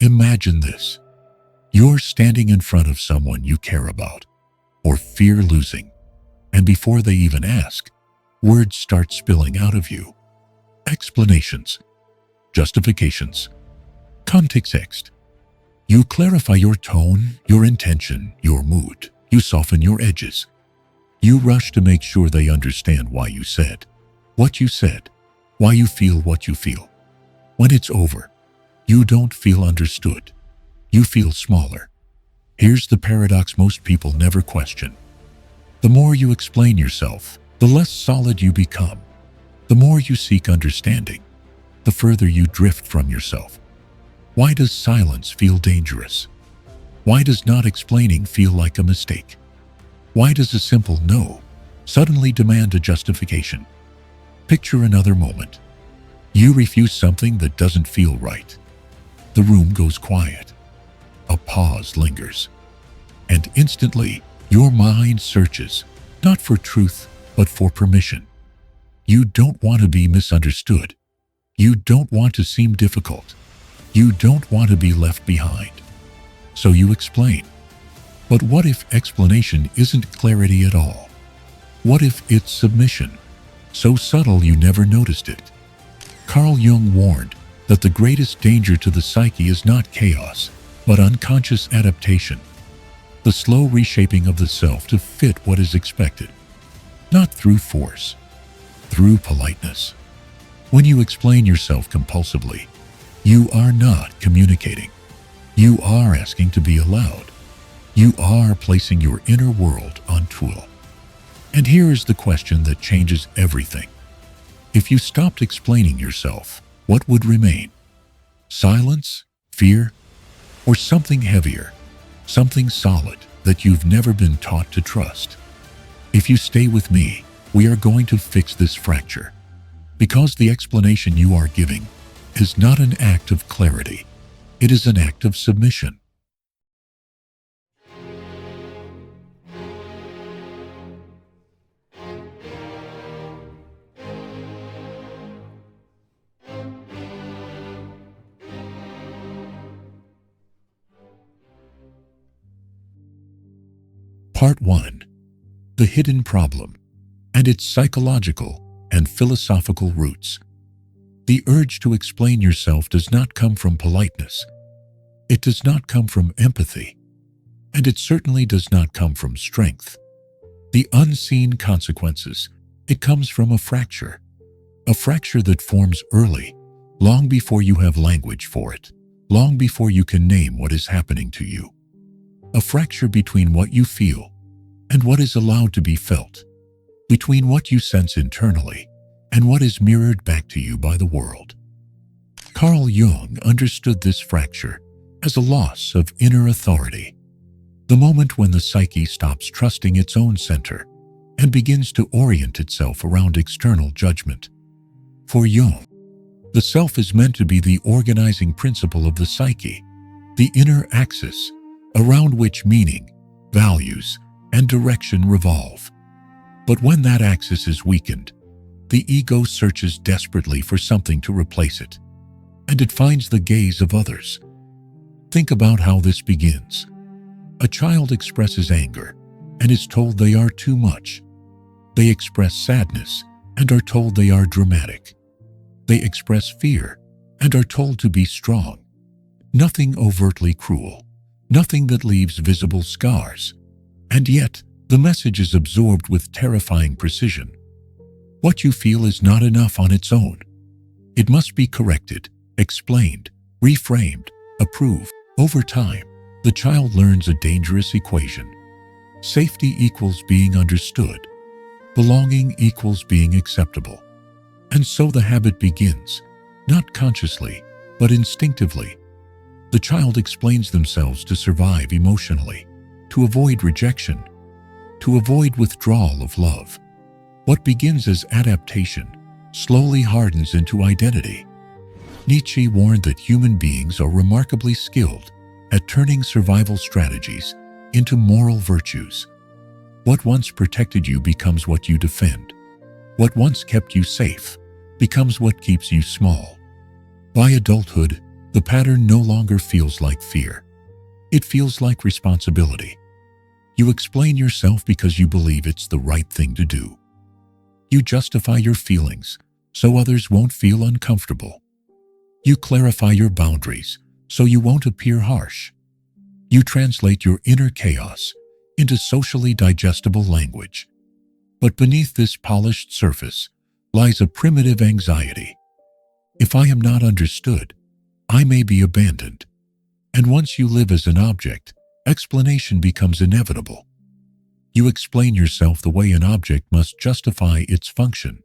Imagine this. You're standing in front of someone you care about or fear losing, and before they even ask, words start spilling out of you. Explanations, justifications, context. You clarify your tone, your intention, your mood. You soften your edges. You rush to make sure they understand why you said what you said, why you feel what you feel. When it's over, you don't feel understood. You feel smaller. Here's the paradox most people never question. The more you explain yourself, the less solid you become. The more you seek understanding, the further you drift from yourself. Why does silence feel dangerous? Why does not explaining feel like a mistake? Why does a simple no suddenly demand a justification? Picture another moment. You refuse something that doesn't feel right. The room goes quiet. A pause lingers. And instantly, your mind searches, not for truth, but for permission. You don't want to be misunderstood. You don't want to seem difficult. You don't want to be left behind. So you explain. But what if explanation isn't clarity at all? What if it's submission, so subtle you never noticed it? Carl Jung warned that the greatest danger to the psyche is not chaos, but unconscious adaptation, the slow reshaping of the self to fit what is expected, not through force, through politeness. When you explain yourself compulsively, you are not communicating. You are asking to be allowed. You are placing your inner world on tool. And here is the question that changes everything. If you stopped explaining yourself, what would remain? Silence, fear, or something heavier, something solid that you've never been taught to trust? If you stay with me, we are going to fix this fracture, because the explanation you are giving is not an act of clarity. It is an act of submission. Part 1. The hidden problem and its psychological and philosophical roots. The urge to explain yourself does not come from politeness. It does not come from empathy. And it certainly does not come from strength. The unseen consequences, it comes from a fracture that forms early, long before you have language for it, long before you can name what is happening to you. A fracture between what you feel and what is allowed to be felt, between what you sense internally and what is mirrored back to you by the world. Carl Jung understood this fracture as a loss of inner authority, the moment when the psyche stops trusting its own center and begins to orient itself around external judgment. For Jung, the self is meant to be the organizing principle of the psyche, the inner axis around which meaning, values, and direction revolve. But when that axis is weakened, the ego searches desperately for something to replace it, and it finds the gaze of others. Think about how this begins. A child expresses anger and is told they are too much. They express sadness and are told they are dramatic. They express fear and are told to be strong. Nothing overtly cruel, nothing that leaves visible scars. And yet, the message is absorbed with terrifying precision. What you feel is not enough on its own. It must be corrected, explained, reframed, approved. Over time, the child learns a dangerous equation. Safety equals being understood. Belonging equals being acceptable. And so the habit begins, not consciously, but instinctively. The child explains themselves to survive emotionally, to avoid rejection, to avoid withdrawal of love. What begins as adaptation slowly hardens into identity. Nietzsche warned that human beings are remarkably skilled at turning survival strategies into moral virtues. What once protected you becomes what you defend. What once kept you safe becomes what keeps you small. By adulthood, The pattern no longer feels like fear. It feels like responsibility. You explain yourself because you believe it's the right thing to do. You justify your feelings so others won't feel uncomfortable. You clarify your boundaries so you won't appear harsh. You translate your inner chaos into socially digestible language. But beneath this polished surface lies a primitive anxiety. If I am not understood, I may be abandoned. And once you live as an object, explanation becomes inevitable. You explain yourself the way an object must justify its function.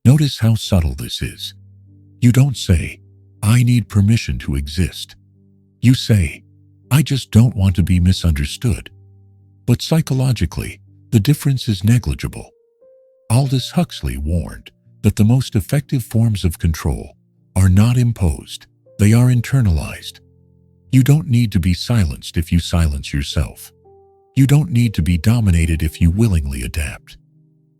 Notice how subtle this is. You don't say, "I need permission to exist." You say, "I just don't want to be misunderstood." But psychologically, the difference is negligible. Aldous Huxley warned that the most effective forms of control are not imposed, they are internalized. You don't need to be silenced if you silence yourself. You don't need to be dominated if you willingly adapt.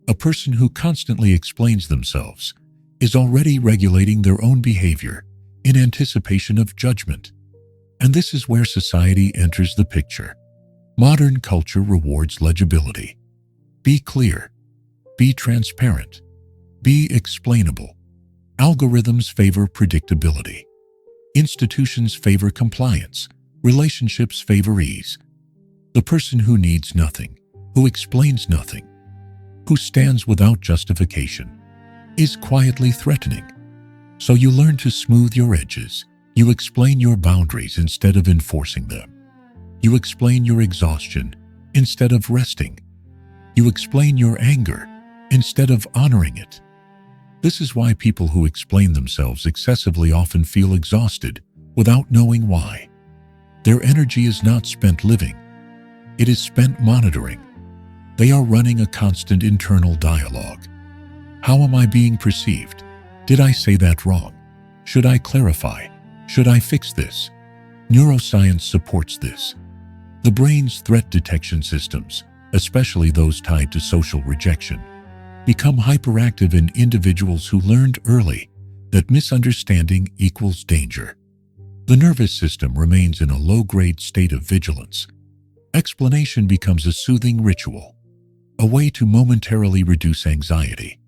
A person who constantly explains themselves is already regulating their own behavior in anticipation of judgment. And this is where society enters the picture. Modern culture rewards legibility. Be clear. Be transparent. Be explainable. Algorithms favor predictability. Institutions favor compliance. Relationships favor ease. The person who needs nothing, who explains nothing, who stands without justification, is quietly threatening. So you learn to smooth your edges. You explain your boundaries instead of enforcing them. You explain your exhaustion instead of resting. You explain your anger instead of honoring it. This is why people who explain themselves excessively often feel exhausted without knowing why. Their energy is not spent living. It is spent monitoring. They are running a constant internal dialogue. How am I being perceived? Did I say that wrong? Should I clarify? Should I fix this? Neuroscience supports this. The brain's threat detection systems, especially those tied to social rejection, become hyperactive in individuals who learned early that misunderstanding equals danger. The nervous system remains in a low-grade state of vigilance. Explanation becomes a soothing ritual, a way to momentarily reduce anxiety.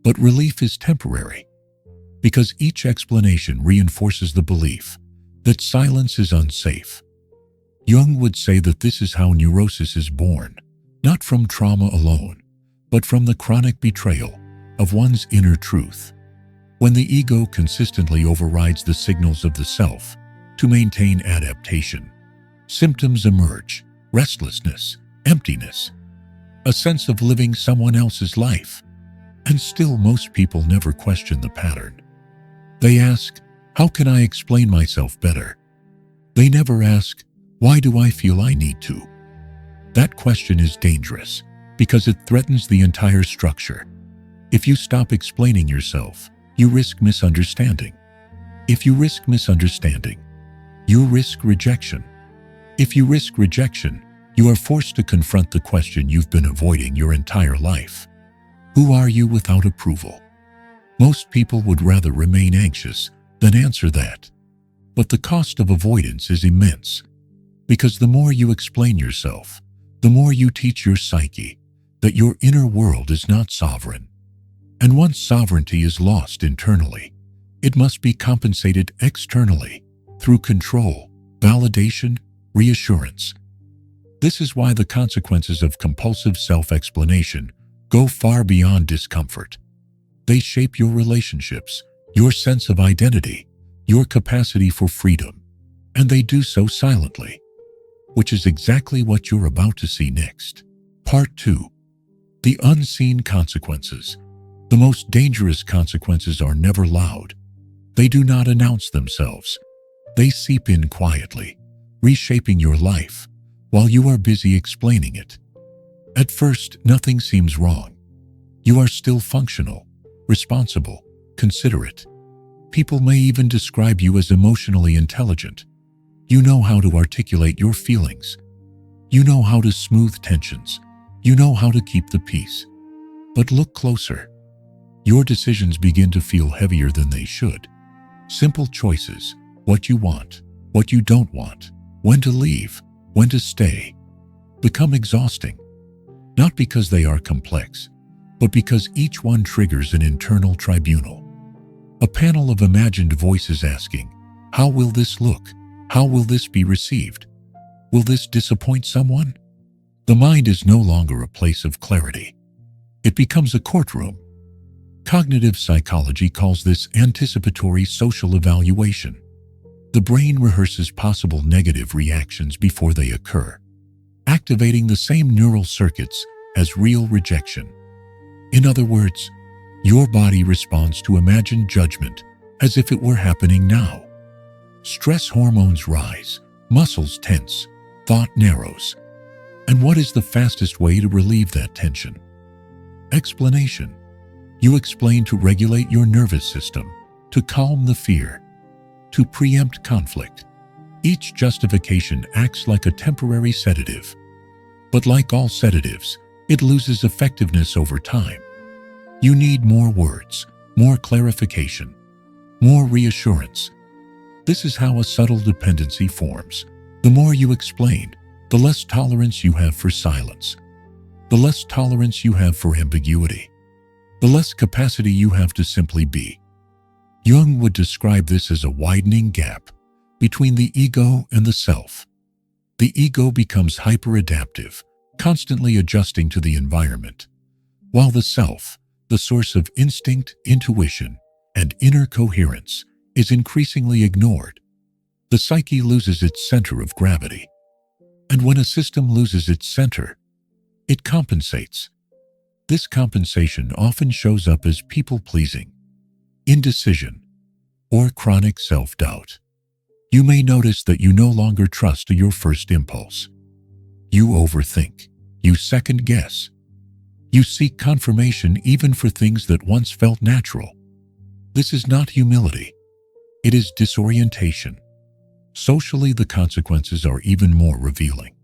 But relief is temporary, because each explanation reinforces the belief that silence is unsafe. Jung would say that this is how neurosis is born, not from trauma alone, but from the chronic betrayal of one's inner truth. When the ego consistently overrides the signals of the self to maintain adaptation, symptoms emerge: restlessness, emptiness, a sense of living someone else's life. And still, most people never question the pattern. They ask, "How can I explain myself better?" They never ask, "Why do I feel I need to?" That question is dangerous because it threatens the entire structure. If you stop explaining yourself, you risk misunderstanding. If you risk misunderstanding, you risk rejection. If you risk rejection, you are forced to confront the question you've been avoiding your entire life. Who are you without approval? Most people would rather remain anxious than answer that. But the cost of avoidance is immense, because the more you explain yourself, the more you teach your psyche that your inner world is not sovereign. And once sovereignty is lost internally, it must be compensated externally through control, validation, reassurance. This is why the consequences of compulsive self-explanation go far beyond discomfort. They shape your relationships, your sense of identity, your capacity for freedom, and they do so silently, which is exactly what you're about to see next. Part 2. The unseen consequences. The most dangerous consequences are never loud. They do not announce themselves. They seep in quietly, reshaping your life while you are busy explaining it. At first, nothing seems wrong. You are still functional, responsible, considerate. People may even describe you as emotionally intelligent. You know how to articulate your feelings. You know how to smooth tensions. You know how to keep the peace. But look closer. Your decisions begin to feel heavier than they should. Simple choices, what you want, what you don't want, when to leave, when to stay, become exhausting, not because they are complex, but because each one triggers an internal tribunal. A panel of imagined voices asking, how will this look? How will this be received? Will this disappoint someone? The mind is no longer a place of clarity. It becomes a courtroom. Cognitive psychology calls this anticipatory social evaluation. The brain rehearses possible negative reactions before they occur, activating the same neural circuits as real rejection. In other words, your body responds to imagined judgment as if it were happening now. Stress hormones rise, muscles tense, thought narrows. And what is the fastest way to relieve that tension? Explanation. You explain to regulate your nervous system, to calm the fear, to preempt conflict. Each justification acts like a temporary sedative. But like all sedatives, it loses effectiveness over time. You need more words, more clarification, more reassurance. This is how a subtle dependency forms. The more you explain, the less tolerance you have for silence, the less tolerance you have for ambiguity, the less capacity you have to simply be. Jung would describe this as a widening gap between the ego and the self. The ego becomes hyper-adaptive, constantly adjusting to the environment, while the self, the source of instinct, intuition, and inner coherence, is increasingly ignored. The psyche loses its center of gravity. And when a system loses its center, it compensates. This compensation often shows up as people-pleasing, indecision, or chronic self-doubt. You may notice that you no longer trust your first impulse. You overthink. You second-guess. You seek confirmation even for things that once felt natural. This is not humility. It is disorientation. Socially, the consequences are even more revealing.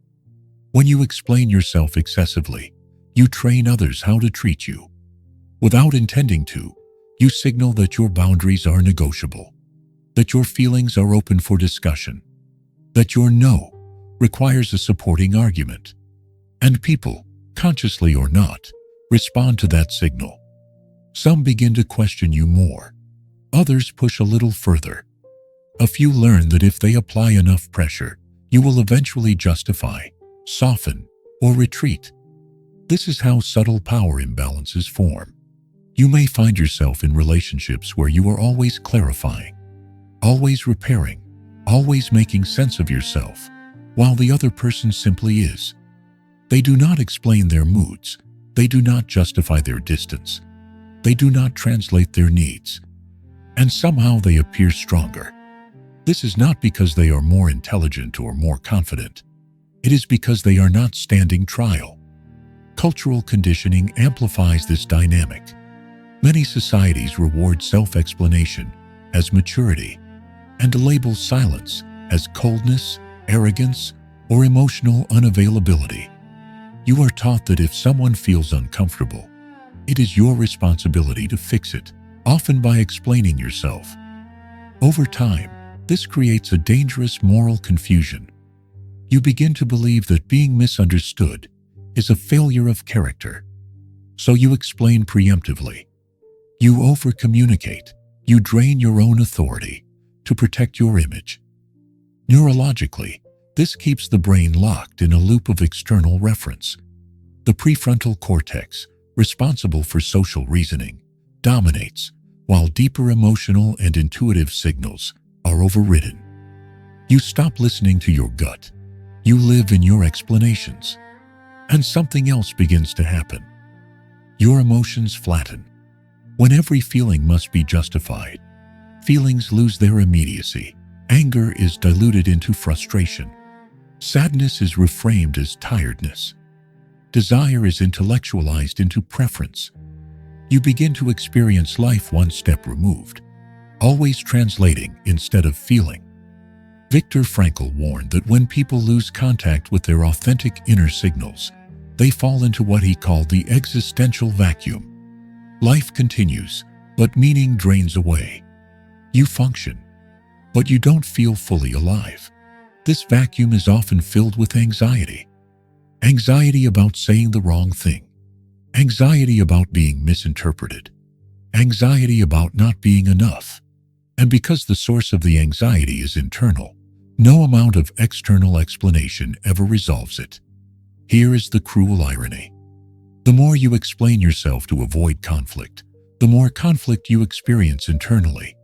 When you explain yourself excessively, you train others how to treat you. Without intending to, you signal that your boundaries are negotiable, that your feelings are open for discussion, that your no requires a supporting argument. And people, consciously or not, respond to that signal. Some begin to question you more. Others push a little further. A few learn that if they apply enough pressure, you will eventually justify, soften, or retreat. This is how subtle power imbalances form. You may find yourself in relationships where you are always clarifying, always repairing, always making sense of yourself, while the other person simply is. They do not explain their moods. They do not justify their distance. They do not translate their needs. And somehow they appear stronger. This is not because they are more intelligent or more confident. It is because they are not standing trial. Cultural conditioning amplifies this dynamic. Many societies reward self-explanation as maturity and label silence as coldness, arrogance, or emotional unavailability. You are taught that if someone feels uncomfortable, it is your responsibility to fix it, often by explaining yourself. Over time, this creates a dangerous moral confusion. You begin to believe that being misunderstood is a failure of character. So you explain preemptively. You over-communicate. You drain your own authority to protect your image. Neurologically, this keeps the brain locked in a loop of external reference. The prefrontal cortex, responsible for social reasoning, dominates, while deeper emotional and intuitive signals are overridden. You stop listening to your gut. You live in your explanations. And something else begins to happen. Your emotions flatten. When every feeling must be justified, feelings lose their immediacy. Anger is diluted into frustration. Sadness is reframed as tiredness. Desire is intellectualized into preference. You begin to experience life one step removed, always translating instead of feeling. Viktor Frankl warned that when people lose contact with their authentic inner signals, they fall into what he called the existential vacuum. Life continues, but meaning drains away. You function, but you don't feel fully alive. This vacuum is often filled with anxiety. Anxiety about saying the wrong thing. Anxiety about being misinterpreted. Anxiety about not being enough. And because the source of the anxiety is internal, no amount of external explanation ever resolves it. Here is the cruel irony. The more you explain yourself to avoid conflict, the more conflict you experience internally.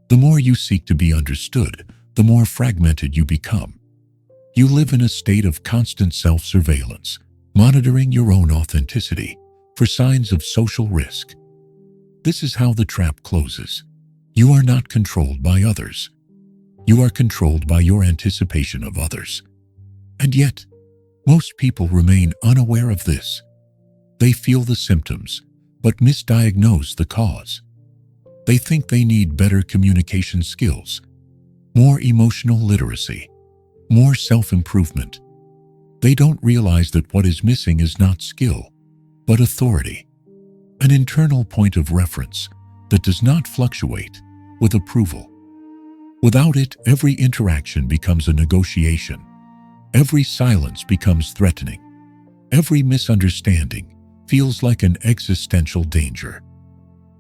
The more you seek to be understood, the more fragmented you become. You live in a state of constant self-surveillance, monitoring your own authenticity for signs of social risk. This is how the trap closes. You are not controlled by others. You are controlled by your anticipation of others. And yet, most people remain unaware of this. They feel the symptoms, but misdiagnose the cause. They think they need better communication skills, more emotional literacy, more self-improvement. They don't realize that what is missing is not skill, but authority, an internal point of reference that does not fluctuate with approval. Without it, every interaction becomes a negotiation. Every silence becomes threatening. Every misunderstanding feels like an existential danger.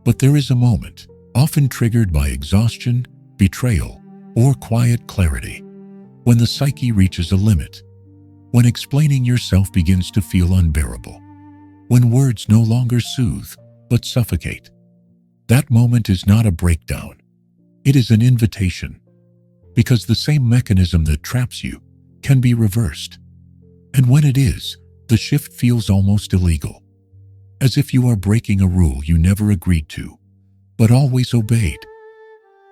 But there is a moment, often triggered by exhaustion, betrayal, or quiet clarity, when the psyche reaches a limit, when explaining yourself begins to feel unbearable, when words no longer soothe but suffocate. That moment is not a breakdown. It is an invitation, because the same mechanism that traps you can be reversed. And when it is, the shift feels almost illegal, as if you are breaking a rule you never agreed to, but always obeyed.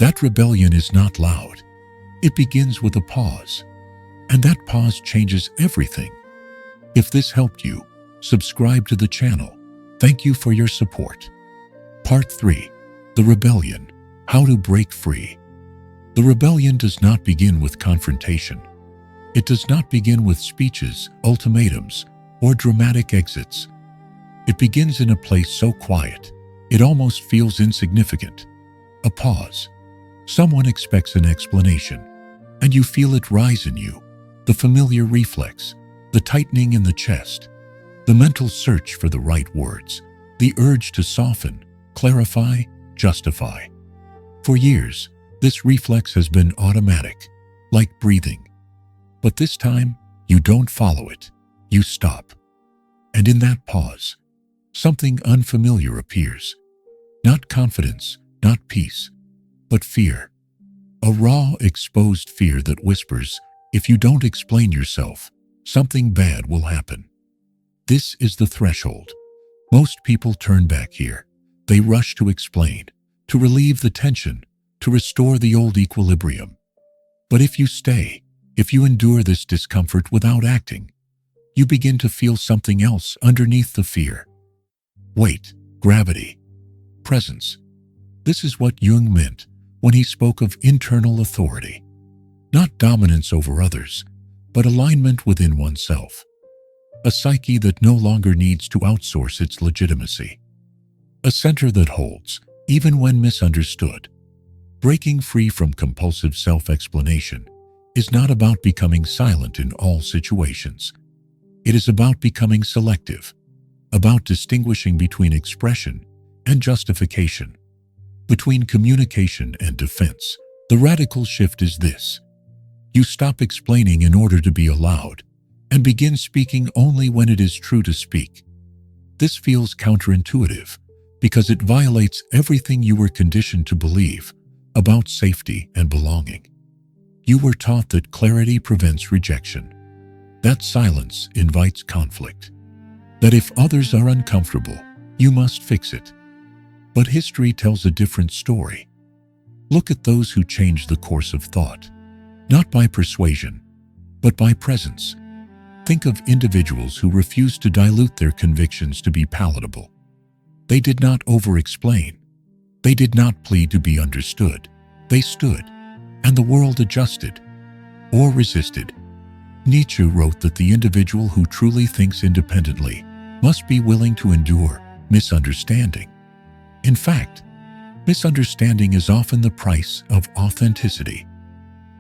That rebellion is not loud. It begins with a pause, and that pause changes everything. If this helped you, subscribe to the channel. Thank you for your support. Part 3. The Rebellion. How to break free. The rebellion does not begin with confrontation. It does not begin with speeches, ultimatums, or dramatic exits. It begins in a place so quiet, it almost feels insignificant. A pause. Someone expects an explanation, and you feel it rise in you, the familiar reflex, the tightening in the chest, the mental search for the right words, the urge to soften, clarify, justify. For years, this reflex has been automatic, like breathing. But this time, you don't follow it. You stop. And in that pause, something unfamiliar appears. Not confidence, not peace, but fear. A raw, exposed fear that whispers, if you don't explain yourself, something bad will happen. This is the threshold. Most people turn back here. They rush to explain, to relieve the tension, to restore the old equilibrium. But if you stay, if you endure this discomfort without acting, you begin to feel something else underneath the fear. Weight, gravity, presence. This is what Jung meant when he spoke of internal authority. Not dominance over others, but alignment within oneself. A psyche that no longer needs to outsource its legitimacy. A center that holds, even when misunderstood. Breaking free from compulsive self-explanation is not about becoming silent in all situations. It is about becoming selective, about distinguishing between expression and justification, between communication and defense. The radical shift is this. You stop explaining in order to be allowed and begin speaking only when it is true to speak. This feels counterintuitive because it violates everything you were conditioned to believe about safety and belonging. You were taught that clarity prevents rejection, that silence invites conflict, that if others are uncomfortable, you must fix it. But history tells a different story. Look at those who changed the course of thought, not by persuasion, but by presence. Think of individuals who refused to dilute their convictions to be palatable. They did not over-explain. They did not plead to be understood. They stood, and the world adjusted or resisted. Nietzsche wrote that the individual who truly thinks independently must be willing to endure misunderstanding. In fact, Misunderstanding is often the price of authenticity.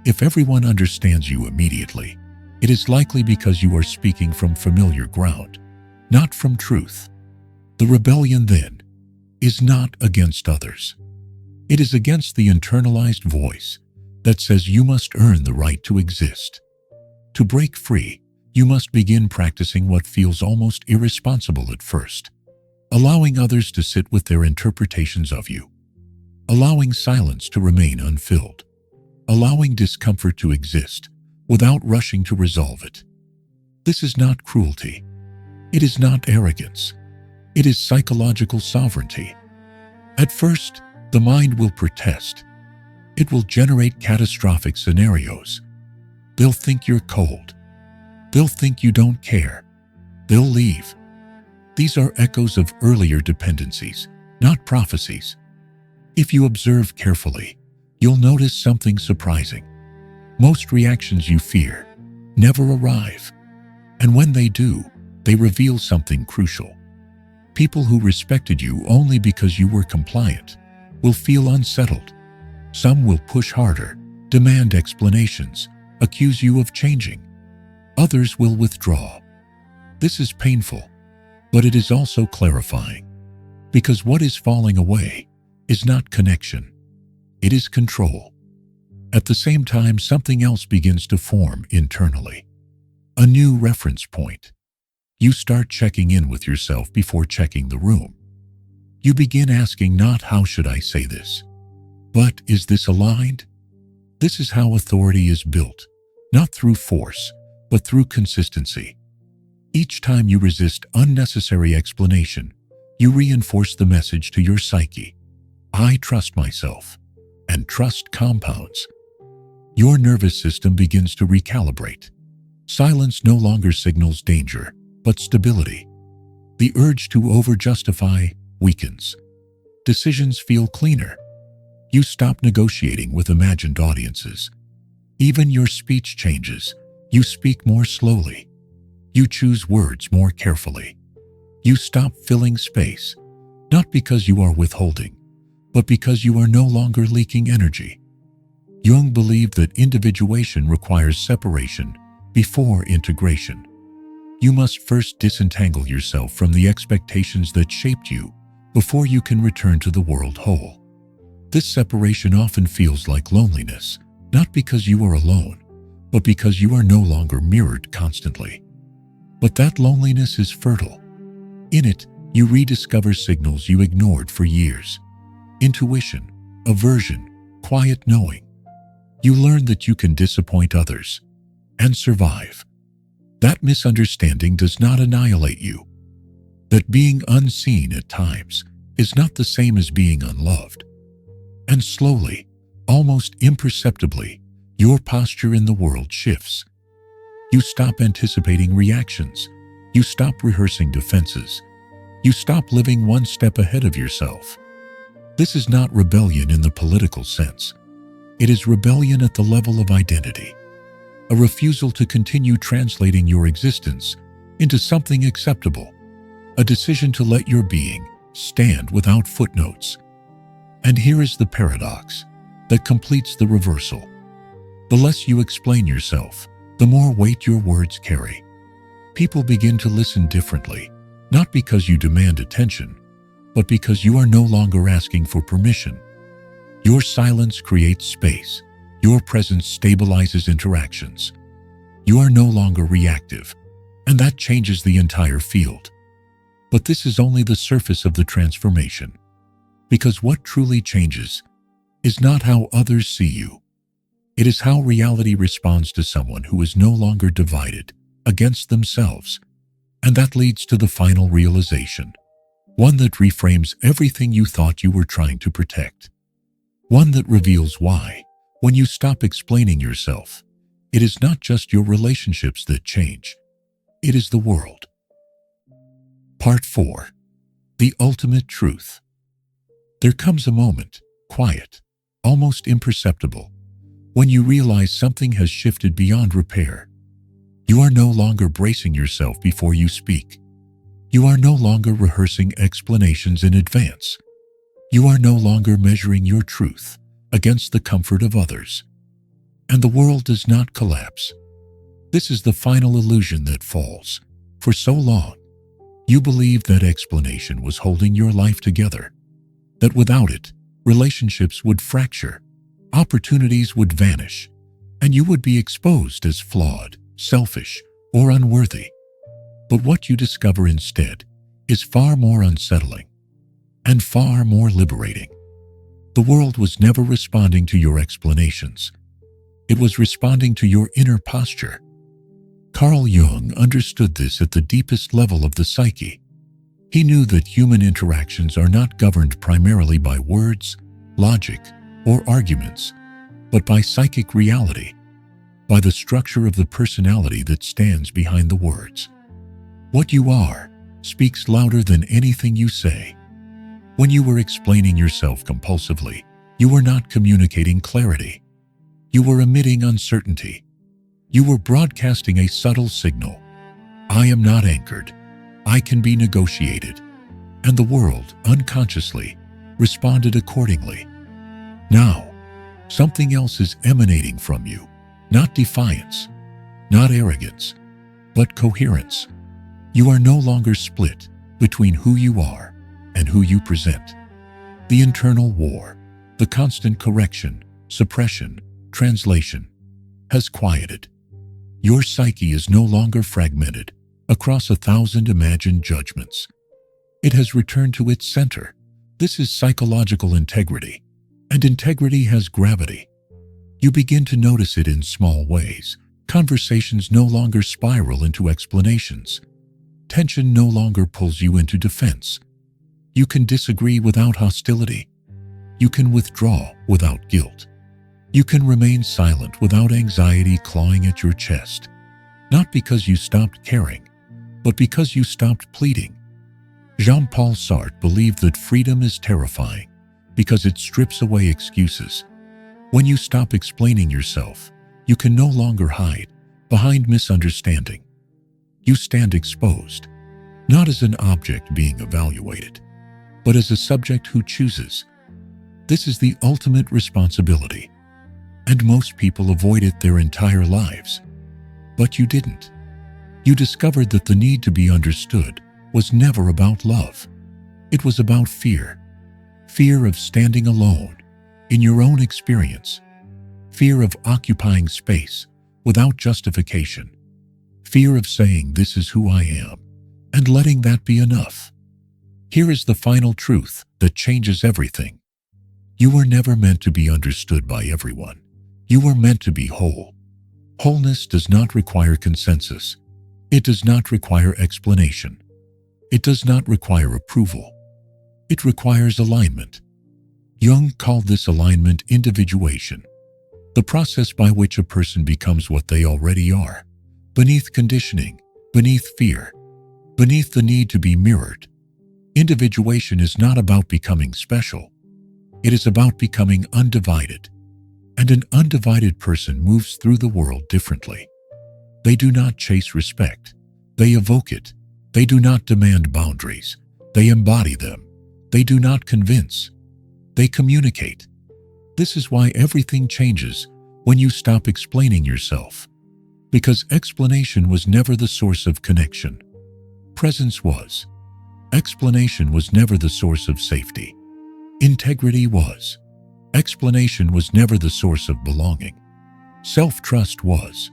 If everyone understands you immediately, it is likely because you are speaking from familiar ground, not from truth. The rebellion, then, is not against others. It is against the internalized voice that says you must earn the right to exist. To break free, you must begin practicing what feels almost irresponsible at first, allowing others to sit with their interpretations of you, allowing silence to remain unfilled, allowing discomfort to exist without rushing to resolve it. This is not cruelty. It is not arrogance. It is psychological sovereignty. At first, the mind will protest. It will generate catastrophic scenarios. They'll think you're cold. They'll think you don't care. They'll leave. These are echoes of earlier dependencies, not prophecies. If you observe carefully, you'll notice something surprising. Most reactions you fear never arrive. And when they do, they reveal something crucial. People who respected you only because you were compliant will feel unsettled. Some will push harder, demand explanations, accuse you of changing. Others will withdraw. This is painful, but it is also clarifying, because what is falling away is not connection. It is control. At the same time, something else begins to form internally. A new reference point. You start checking in with yourself before checking the room. You begin asking not "how should I say this?" but "is this aligned?" This is how authority is built, not through force, but through consistency. Each time you resist unnecessary explanation, you reinforce the message to your psyche. I trust myself, and trust compounds. Your nervous system begins to recalibrate. Silence no longer signals danger, but stability. The urge to over-justify weakens. Decisions feel cleaner. You stop negotiating with imagined audiences. Even your speech changes. You speak more slowly. You choose words more carefully. You stop filling space, not because you are withholding, but because you are no longer leaking energy. Jung believed that individuation requires separation before integration. You must first disentangle yourself from the expectations that shaped you before you can return to the world whole. This separation often feels like loneliness, not because you are alone, but because you are no longer mirrored constantly. But that loneliness is fertile. In it, you rediscover signals you ignored for years. Intuition, aversion, quiet knowing. You learn that you can disappoint others and survive. That misunderstanding does not annihilate you. That being unseen at times is not the same as being unloved. And slowly, almost imperceptibly, your posture in the world shifts. You stop anticipating reactions. You stop rehearsing defenses. You stop living one step ahead of yourself. This is not rebellion in the political sense. It is rebellion at the level of identity. A refusal to continue translating your existence into something acceptable. A decision to let your being stand without footnotes. And here is the paradox that completes the reversal. The less you explain yourself, the more weight your words carry. People begin to listen differently, not because you demand attention, but because you are no longer asking for permission. Your silence creates space. Your presence stabilizes interactions. You are no longer reactive, and that changes the entire field. But this is only the surface of the transformation, because what truly changes is not how others see you. It is how reality responds to someone who is no longer divided against themselves. And that leads to the final realization, one that reframes everything you thought you were trying to protect. One that reveals why, when you stop explaining yourself, it is not just your relationships that change. It is the world. Part 4. The Ultimate Truth. There comes a moment, quiet, almost imperceptible, when you realize something has shifted beyond repair. You are no longer bracing yourself before you speak. You are no longer rehearsing explanations in advance. You are no longer measuring your truth against the comfort of others, and the world does not collapse. This is the final illusion that falls. For so long, you believed that explanation was holding your life together, that without it, relationships would fracture, opportunities would vanish, and you would be exposed as flawed, selfish, or unworthy. But what you discover instead is far more unsettling and far more liberating. The world was never responding to your explanations. It was responding to your inner posture. Carl Jung understood this at the deepest level of the psyche. He knew that human interactions are not governed primarily by words, logic, or arguments, but by psychic reality, by the structure of the personality that stands behind the words. What you are speaks louder than anything you say. When you were explaining yourself compulsively, you were not communicating clarity. You were emitting uncertainty. You were broadcasting a subtle signal. I am not anchored. I can be negotiated. And the world, unconsciously, responded accordingly. Now, something else is emanating from you. Not defiance, not arrogance, but coherence. You are no longer split between who you are and who you present. The internal war, the constant correction, suppression, translation, has quieted. Your psyche is no longer fragmented across 1,000 imagined judgments. It has returned to its center. This is psychological integrity, and integrity has gravity. You begin to notice it in small ways. Conversations no longer spiral into explanations. Tension no longer pulls you into defense. You can disagree without hostility. You can withdraw without guilt. You can remain silent without anxiety clawing at your chest. Not because you stopped caring, but because you stopped pleading. Jean-Paul Sartre believed that freedom is terrifying because it strips away excuses. When you stop explaining yourself, you can no longer hide behind misunderstanding. You stand exposed, not as an object being evaluated, but as a subject who chooses. This is the ultimate responsibility, and most people avoid it their entire lives. But you didn't. You discovered that the need to be understood was never about love. It was about fear. Fear of standing alone in your own experience. Fear of occupying space without justification. Fear of saying this is who I am and letting that be enough. Here is the final truth that changes everything. You were never meant to be understood by everyone. You were meant to be whole. Wholeness does not require consensus. It does not require explanation. It does not require approval. It requires alignment. Jung called this alignment individuation, the process by which a person becomes what they already are, beneath conditioning, beneath fear, beneath the need to be mirrored. Individuation is not about becoming special. It is about becoming undivided. And an undivided person moves through the world differently. They do not chase respect. They evoke it. They do not demand boundaries. They embody them. They do not convince. They communicate. This is why everything changes when you stop explaining yourself. Because explanation was never the source of connection. Presence was. Explanation was never the source of safety. Integrity was. Explanation was never the source of belonging. Self-trust was.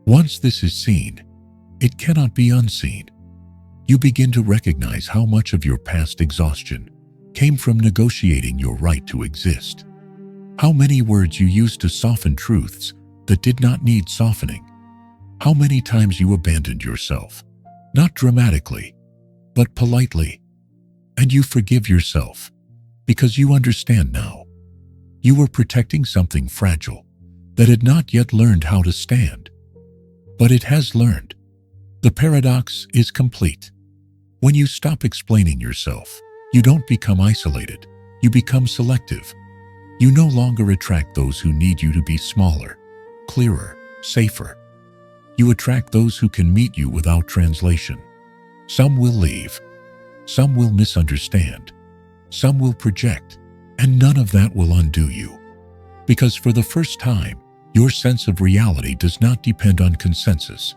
Once this is seen, it cannot be unseen. You begin to recognize how much of your past exhaustion came from negotiating your right to exist. How many words you used to soften truths that did not need softening. How many times you abandoned yourself, not dramatically, but politely. And you forgive yourself because you understand now. You were protecting something fragile that had not yet learned how to stand. But it has learned. The paradox is complete. When you stop explaining yourself, you don't become isolated. You become selective. You no longer attract those who need you to be smaller, clearer, safer. You attract those who can meet you without translation. Some will leave. Some will misunderstand. Some will project. And none of that will undo you, because for the first time, your sense of reality does not depend on consensus.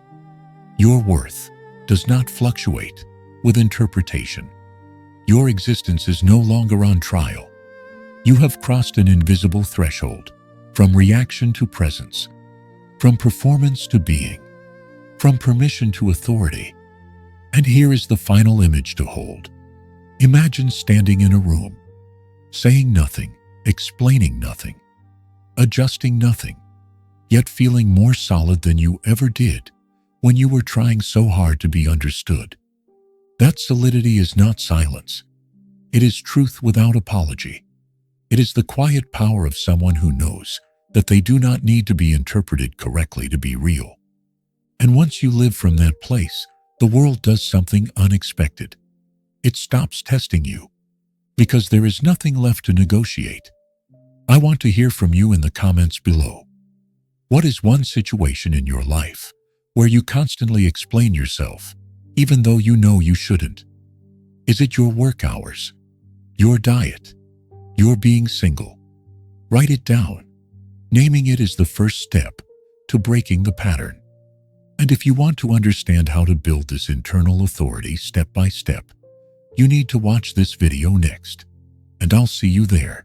Your worth does not fluctuate with interpretation. Your existence is no longer on trial. You have crossed an invisible threshold, from reaction to presence, from performance to being, from permission to authority. And here is the final image to hold. Imagine standing in a room, saying nothing, explaining nothing, adjusting nothing, yet feeling more solid than you ever did when you were trying so hard to be understood. That solidity is not silence. It is truth without apology. It is the quiet power of someone who knows that they do not need to be interpreted correctly to be real. And once you live from that place, the world does something unexpected. It stops testing you, because there is nothing left to negotiate. I want to hear from you in the comments below. What is one situation in your life where you constantly explain yourself, even though you know you shouldn't? Is it your work hours, your diet, your being single? Write it down. Naming it is the first step to breaking the pattern. And if you want to understand how to build this internal authority step by step, you need to watch this video next. And I'll see you there.